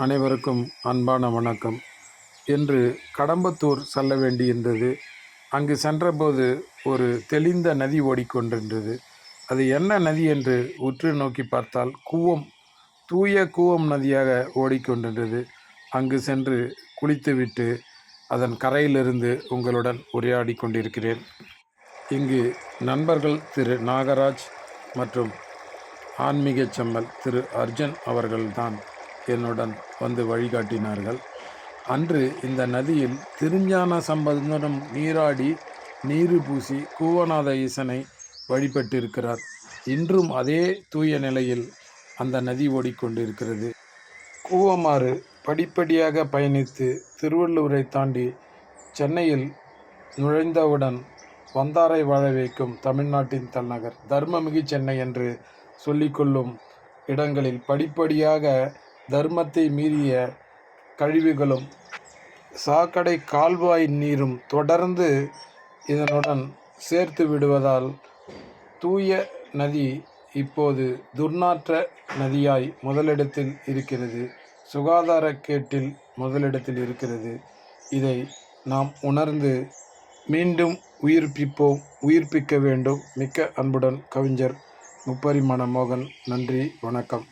அனைவருக்கும் அன்பான வணக்கம். இன்று கடம்பத்தூர் செல்ல வேண்டியிருந்தது. அங்கு சென்றபோது ஒரு தெளிந்த நதி ஓடிக்கொண்டிருந்தது. அது என்ன நதி என்று உற்று நோக்கி பார்த்தால் தூய கூவம் நதியாக ஓடிக்கொண்டிருந்தது. அங்கு சென்று குளித்துவிட்டு அதன் கரையிலிருந்து உங்களுடன் உரையாடி கொண்டிருக்கிறேன். இங்கு நண்பர்கள் திரு நாகராஜ் மற்றும் ஆன்மீக செம்மல் திரு அர்ஜுன் அவர்கள்தான் என்னுடன் வந்து வழிகாட்டினார்கள். அன்று இந்த நதியில் திருஞான சம்பந்தரும் நீராடி நீரு பூசி கூவநாத ஈசனை வழிபட்டிருக்கிறார். இன்றும் அதே தூய நிலையில் அந்த நதி ஓடிக்கொண்டிருக்கிறது. கூவமாறு படிப்படியாக பயணித்து திருவள்ளூரை தாண்டி சென்னையில் நுழைந்தவுடன் வந்தாரை வாழ வைக்கும் தமிழ்நாட்டின் தலைநகர் தர்மமிகு சென்னை என்று சொல்லிக்கொள்ளும் இடங்களில் படிப்படியாக தர்மத்தை மீறிய கழிவுகளும் சாக்கடை கால்வாய் நீரும் தொடர்ந்து இதனுடன் சேர்த்து விடுவதால் தூய நதி இப்போது துர்நாற்ற நதியாய் முதலிடத்தில் இருக்கிறது. சுகாதார கேட்டில் முதலிடத்தில் இருக்கிறது. இதை நாம் உணர்ந்து மீண்டும் உயிர்ப்பிக்க வேண்டும். மிக்க அன்புடன் கவிஞர் முப்பரிமாண மோகன். நன்றி, வணக்கம்.